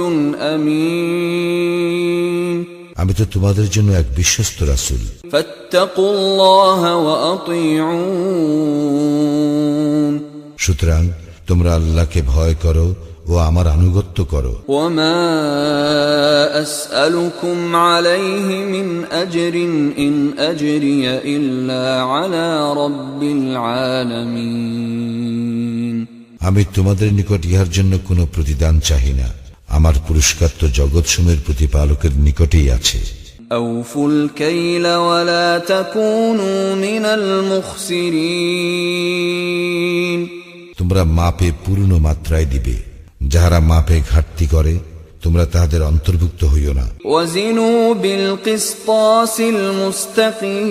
أمين
আমি তো তোমাদের জন্য এক বিশ্বস্ত রাসূল।
فاتقوا الله وأطيعون
সুতরাং তোমরা আল্লাহকে ভয় করো ও আমার আনুগত্য করো।
وما أسألكم عليه من أجر إن أجري إلا على رب العالمين
আমি তোমাদের নিকট ইহার জন্য কোনো প্রতিদান চাহি না, আমার পুরস্কার তো জগৎসমূহের প্রতিপালকের নিকটেই আছে।
أوفوا الكيل ولا تكونوا من المخسرين
তোমরা মাপে পূর্ণ মাত্রায় দিবে, যাহারা মাপে ঘাটতি করে তোমরা তাহাদের অন্তর্ভুক্ত হইও না।
وزنوا بالقسطاس المستقيم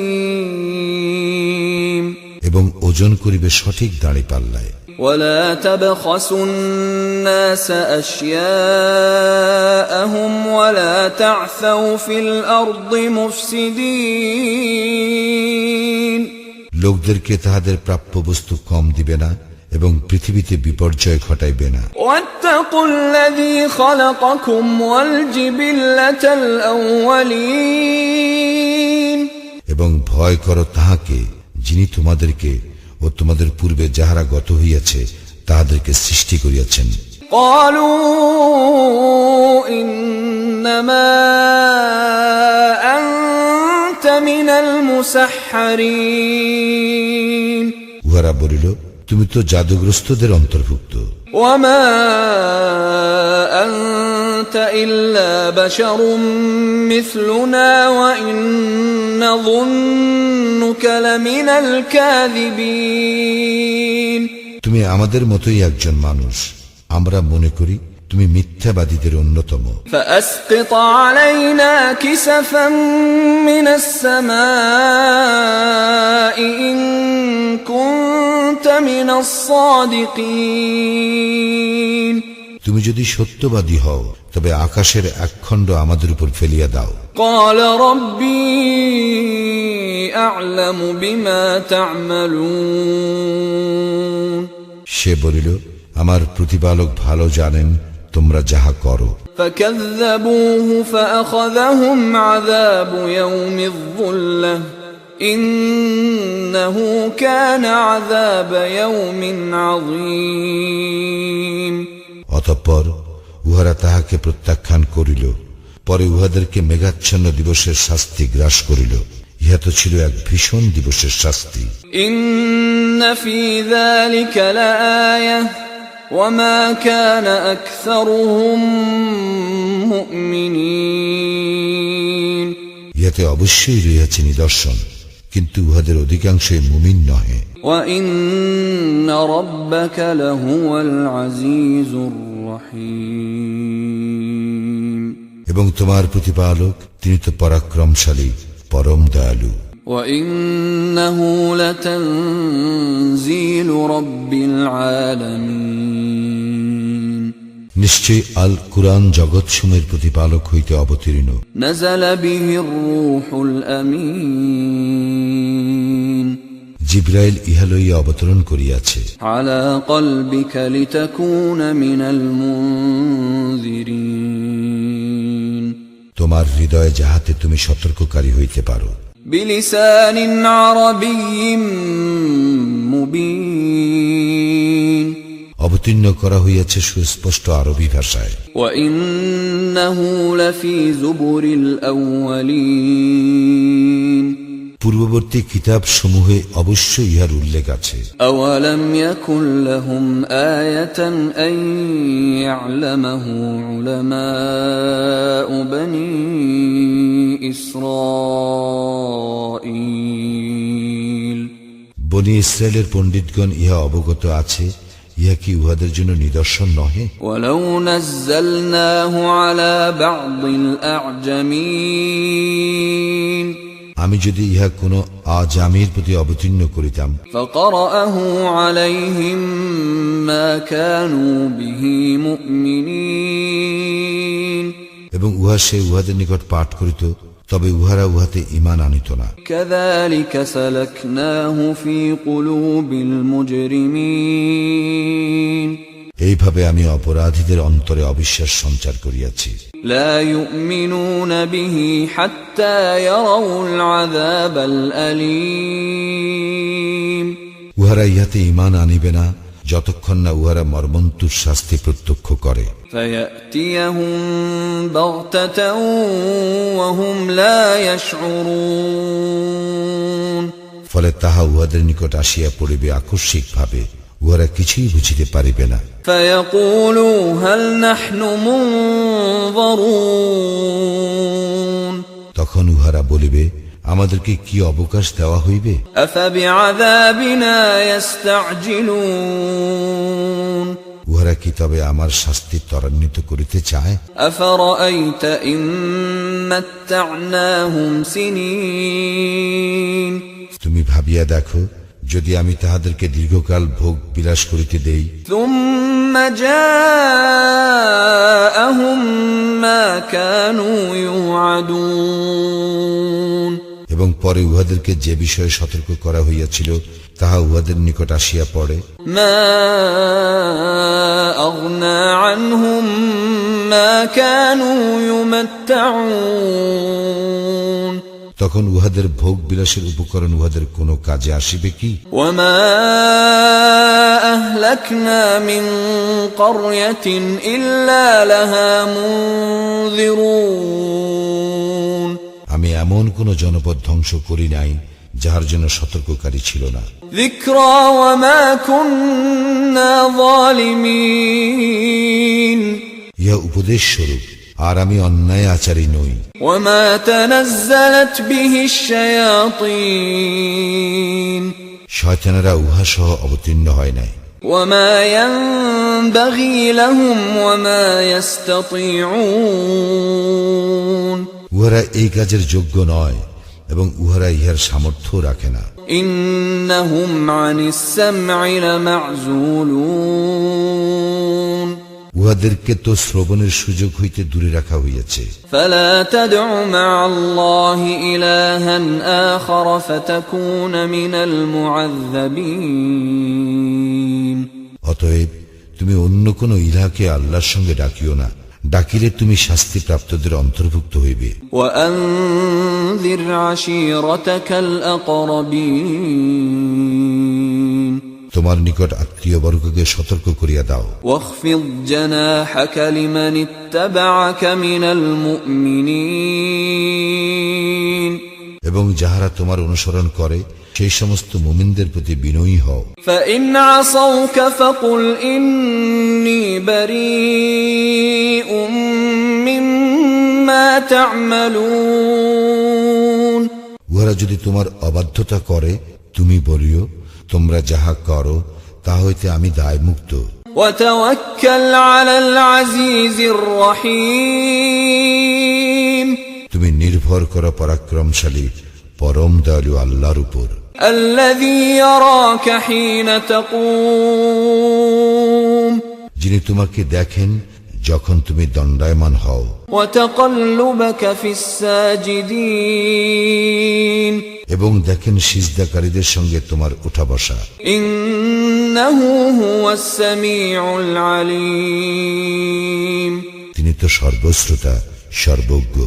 এবং ওজন করিবে সঠিক দাঁড়িপাল্লায়।
ولا تبخسوا الناس أشياءهم ولا تعثوا في الأرض مفسدين
লোকদেরকে তাহাদের প্রাপ্য বস্তু কম দিবে না এবং পৃথিবীতে বিপর্যয় ঘটাইবে না।
واتقوا الذي خلقكم والجبلة الأولين
এবং ভয় করো তাহাকে যিনি তোমাদেরকে ও তোমাদের পূর্বে যাহারা গত হইয়াছে তাহাদেরকে সৃষ্টি করিয়াছেন।
قالوا إنما أنت من المسحرين
উহারা বলিল, তুমি তো জাদুগ্রস্তদের অন্তর্ভুক্ত।
وما أنت إلا بشر مثلنا وإن نظنك لمن الكاذبين
তুমি আমাদের মতোই একজন মানুষ, আমরা মনে করি তুমি মিথ্যাবাদীদের অন্যতম।
فأسقط علينا كسفا من السماء إن كنت من الصادقين
তুমি যদি সত্যবাদী হও তবে আকাশের এক খণ্ড আমাদের উপর ফেলিয়া দাও।
قال ربي أعلم بما تعملون
সে বলিল, আমার প্রতিপালক ভালো জানেন তোমরা যাহা করো।
فكذبوه فأخذهم عذاب يوم الظلة إنه كان عذاب يوم عظيم
অতঃপর উহারা তাহাকে প্রত্যাখ্যান করিল। পরে উহাদেরকে মেঘাচ্ছন্ন দিবসের শাস্তি গ্রাস করিল। ইহা তো ছিল এক ভীষণ দিবসের শাস্তি।
إن في ذلك لآية وما كان أكثرهم مؤمنين
ইহাতে অবশ্যই রহিয়াছে নিদর্শন, কিন্তু উহাদের অধিকাংশই মুমিন নহে।
وإن ربك لهو العزيز الرحيم
এবং তোমার প্রতিপালক তিনি তো পরাক্রমশালী, পরম দয়ালু।
وإنه لتنزيل رب العالمين
নিশ্চয় আল কুরআন জগৎসমূহের প্রতিপালক হইতে অবতীর্ণ।
نزل به الروح الأمين
জিবরাইল ইহা লইয়া অবতরণ করিয়াছে।
على قلبك لتكون من المنذرين
তোমার হৃদয়ে যাহাতে তুমি সতর্ককারী হইতে পারো।
بلسان عربي مبين
অবতীর্ণ করা হইয়াছে সুস্পষ্ট আরবি ভাষায়।
وإنه لفي زبر الأولين
পূর্ববর্তী কিতাব সমূহে অবশ্যই ইহার উল্লেখ আছে।
أولم يكن لهم آية أن يعلمه علماء بني إسرائيل
বনি ইসরায়েলের পণ্ডিতগণ ইহা অবগত আছে, ইহা কি উহাদের জন্য নিদর্শন নহে?
ولو نزلناه على بعض الأعجمين
আমি যদি ইহা কোন আজামির প্রতি অবতীর্ণ করিতাম,
فقرأه عليهم ما كانوا به مؤمنين
এবং উহা সে উহাদের নিকট পাঠ করিত, তবে উহারা উহাতে ঈমান আনিত না।
كذلك سلكناه في قلوب المجرمين
এইভাবে আমি অপরাধীদের অন্তরে অবিশ্বাস সঞ্চার করিয়াছি।
لا يؤمنون به حتى يروا العذاب الأليم
উহারা ইহাতে ঈমান আনিবে না যতক্ষণ না উহারা মর্মন্তুর শাস্তি প্রত্যক্ষ করে।
فيأتيهم بغتة وهم لا يشعرون
ফলে তাহা উহাদের নিকট আসিয়া পড়িবে আকস্মিক ভাবে, উহারা কিছুই বুঝিতে পারিবে না।
فيقولوا هل نحن منظرون
তখন উহারা বলিবে, আমাদেরকে কি অবকাশ দেওয়া হইবে?
أفبعذابنا يستعجلون
উহারা কি তবে আমার শাস্তি ত্বরান্বিত করিতে চায়?
أفرأيت إن متعناهم سنين
তুমি ভাবিয়া দেখো, যদি আমি তাহাদেরকে দীর্ঘকাল ভোগ বিলাস করিতে দেই,
ثم جاءهم ما كانوا يوعدون
এবং পরে উহাদেরকে যে বিষয়ে সতর্ক করা হইয়াছিল তাহা উহাদের নিকট আসিয়া পড়ে,
ما أغنى عنهم ما كانوا يمتعون
তখন উহাদের ভোগ বিলাসের উপকরণ উহাদের কোনো কাজে আসিবে কি?
وما أهلكنا من قرية إلا لها منذرون
আমি এমন কোন জনপদ ধ্বংস করি নাই যাহার জন্য সতর্ককারী ছিল না।
ذكرى وما كنا ظالمين
ইহা উপদেশ স্বরূপ, আর আমি অন্যায় আচারী নই।
وما تنزلت به الشياطين
শয়তানেরা উহা সহ অবতীর্ণ হয় নাই।
وما ينبغي لهم وما يستطيعون
উহারা এই কাজের যোগ্য নয় এবং উহারা ইহার সামর্থ্য রাখে না।
إنهم عن السمع لمعزولون
উহাদেরকে তো শ্রবণের সুযোগ হইতে দূরে রাখা হইয়াছে।
فلا تدع مع الله إلها آخر فتكون من المعذبين
অতএব তুমি অন্য কোন ইলাহকে আল্লাহর সঙ্গে ডাকিও না, ডাকিলে তুমি শাস্তিপ্রাপ্তদের অন্তর্ভুক্ত হইবে।
وأنذر عشيرتك الأقربين
তোমার নিকট আত্মীয়বর্গকে সতর্ক করিয়া দাও।
واخفض جناحك لمن اتبعك من المؤمنين
এবং যাহারা তোমার অনুসরণ করে সেই সমস্ত মুমিনদের প্রতি বিনয়ী হও।
فإن عصوك فقل إني بريء مما تعملون
উহারা যদি তোমার অবাধ্যতা করে, তুমি বলিও, তোমরা যাহা করো তা হইতে আমি দায়মুক্ত।
وتوكل على العزيز الرحيم
তুমি নির্ভর করো পরাক্রমশালী পরম দয়ালু আল্লাহর উপর,
الذي يراك حين تقوم
যিনি তোমাকে দেখেন যখন তুমি দণ্ডায়মান হও
وتقلبك في الساجدين
এবং দেখেন সিজদাকারীদের সঙ্গে তোমার উঠা বসা।
إنه هو السميع العليم
তিনি তো সর্বশ্রোতা সর্বজ্ঞ।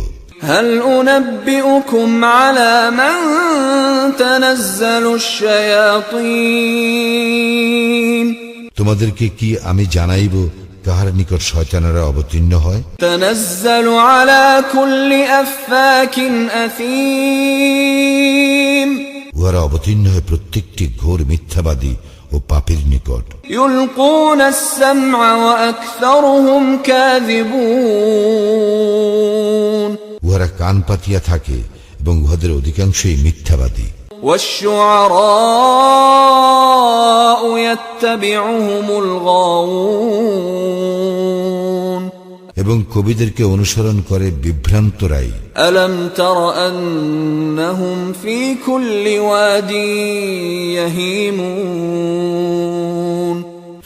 هل أنبئكم على من تنزل الشياطين
তোমাদেরকে কি আমি জানাইব কাহার নিকট শয়তানেরা অবতীর্ণ হয়?
تنزل على كل أفاك أثيم
উহারা অবতীর্ণ হয় প্রত্যেকটি ঘোর মিথ্যাবাদী ও পাপীর নিকট।
يلقون السمع وأكثرهم كاذبون
উহারা কান পাতিয়া থাকে এবং উহাদের অধিকাংশই মিথ্যাবাদী।
والشعراء يتبعهم الغاوون
এবং কবিদেরকে অনুসরণ করে বিভ্রান্তরাই।
ألم تر أنهم في كل واد يهيمون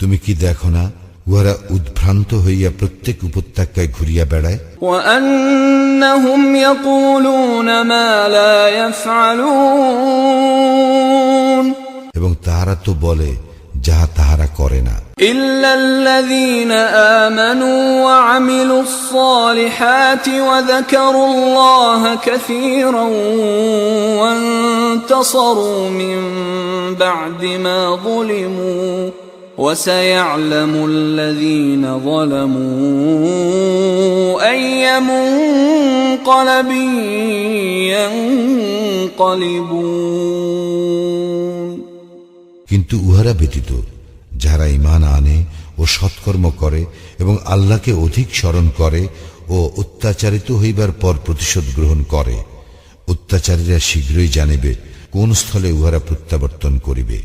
তুমি কি দেখো না উহারা উদ্ভ্রান্ত হইয়া প্রত্যেক উপত্যকায় ঘুরিয়া বেড়ায়?
وأنهم يقولون ما لا يفعلون
এবং তাহারা তো বলে যাহা তাহারা করে না।
إلا الذين آمنوا وعملوا الصالحات وذكروا الله كثيرا وانتصروا من بعد ما ظلموا وسيعلم الذين ظلموا أي منقلب ينقلبون
কিন্তু উহারা ব্যতীত যারা ঈমান আনে ও সৎকর্ম করে এবং আল্লাহকে অধিক স্মরণ করে ও অত্যাচারিত হইবার পর প্রতিশোধ গ্রহণ করে, অত্যাচারীরা শীঘ্রই জানিবে কোন স্থলে উহারা প্রত্যাবর্তন করিবে।